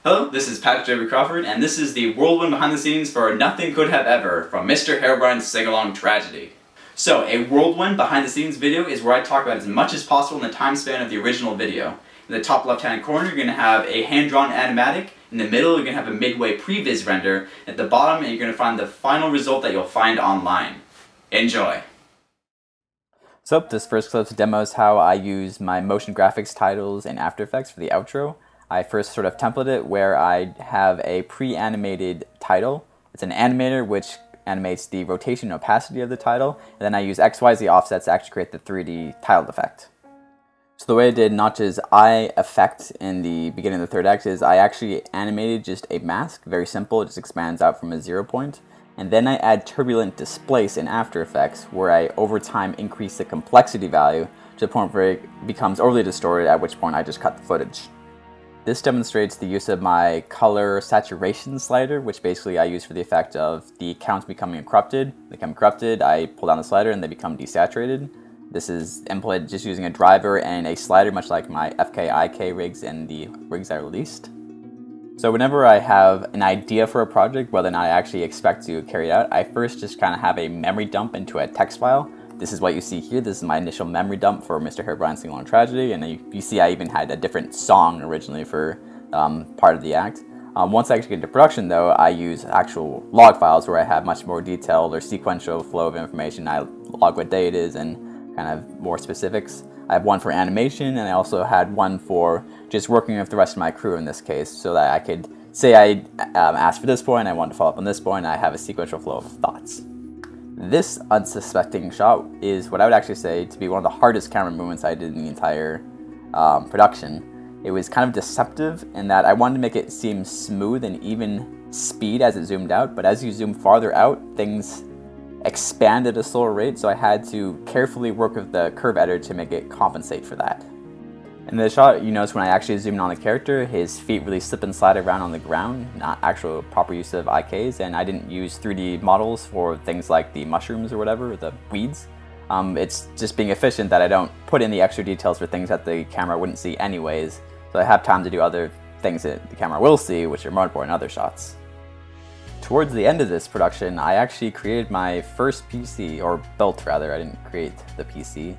Hello, this is Patrick Crawford, and this is the whirlwind behind the scenes for Nothing Could Have Ever from Mr. Herobrine's Singalong Tragedy. So, a whirlwind behind the scenes video is where I talk about as much as possible in the time span of the original video. In the top left hand corner, you're going to have a hand-drawn animatic. In the middle, you're going to have a midway previs render. At the bottom, you're going to find the final result that you'll find online. Enjoy! So this first clip demos how I use my motion graphics titles in After Effects for the outro. I first sort of template it where I have a pre-animated title. It's an animator which animates the rotation and opacity of the title, and then I use XYZ offsets to actually create the 3D title effect. So the way I did Notch's eye effect in the beginning of the third act is I actually animated just a mask, very simple, it just expands out from a 0 point. And then I add turbulent displace in After Effects where I over time increase the complexity value to the point where it becomes overly distorted, at which point I just cut the footage. This demonstrates the use of my color saturation slider, which basically I use for the effect of the counts becoming corrupted. They become corrupted, I pull down the slider and they become desaturated. This is implemented just using a driver and a slider, much like my FK-IK rigs and the rigs I released. So whenever I have an idea for a project, whether or not I actually expect to carry it out, I first just kind of have a memory dump into a text file. This is what you see here. This is my initial memory dump for Mr. Herobrine's Singalong Tragedy, and you see I even had a different song originally for part of the act. Once I actually get into production though, I use actual log files where I have much more detailed or sequential flow of information. I log what day it is and kind of more specifics. I have one for animation, and I also had one for just working with the rest of my crew in this case, so that I could say I asked for this point, I want to follow up on this point, and I have a sequential flow of thoughts. This unsuspecting shot is what I would actually say to be one of the hardest camera movements I did in the entire production. It was kind of deceptive in that I wanted to make it seem smooth and even speed as it zoomed out, but as you zoom farther out, things expand at a slower rate, so I had to carefully work with the curve editor to make it compensate for that. In the shot, you notice when I actually zoom in on the character, his feet really slip and slide around on the ground, not actual proper use of IKs, and I didn't use 3D models for things like the mushrooms or whatever, the weeds. It's just being efficient that I don't put in the extra details for things that the camera wouldn't see anyways, so I have time to do other things that the camera will see, which are more important in other shots. Towards the end of this production, I actually created my first PC, or built rather, I didn't create the PC.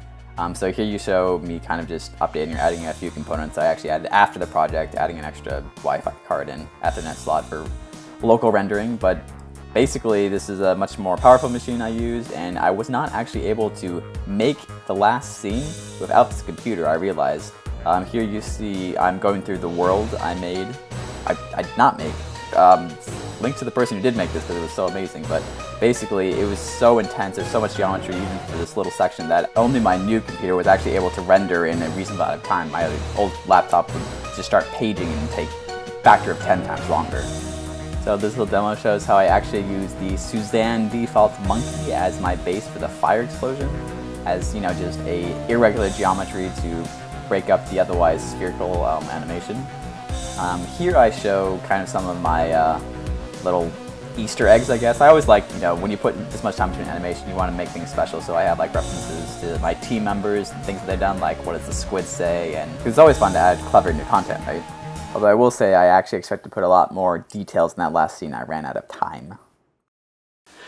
So here you show me kind of just updating or adding a few components. I actually added after the project, adding an extra Wi-Fi card and Ethernet slot for local rendering, but basically this is a much more powerful machine I used, and I was not actually able to make the last scene without this computer, I realized. Here you see I'm going through the world I made. I did not make. Link to the person who did make this because it was so amazing, but basically it was so intense, there's so much geometry even for this little section that only my new computer was actually able to render in a reasonable amount of time. My old laptop would just start paging and take a factor of 10 times longer. So this little demo shows how I actually use the Suzanne default monkey as my base for the fire explosion, as, you know, just a irregular geometry to break up the otherwise spherical animation. Here I show kind of some of my little Easter eggs, I guess. I always like, you know, when you put this much time into an animation, you want to make things special, so I have like references to my team members and things that they've done, like what does the squid say, and it's always fun to add clever new content, right? Although I will say I actually expect to put a lot more details in that last scene. I ran out of time.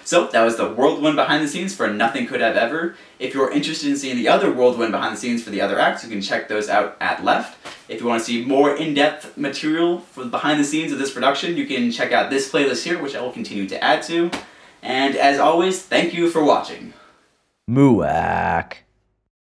So that was the whirlwind behind the scenes for Nothing Could Have Ever. If you're interested in seeing the other whirlwind behind the scenes for the other acts, you can check those out at left. If you want to see more in-depth material for the behind the scenes of this production, you can check out this playlist here, which I will continue to add to. And as always, thank you for watching. Moo-Ack.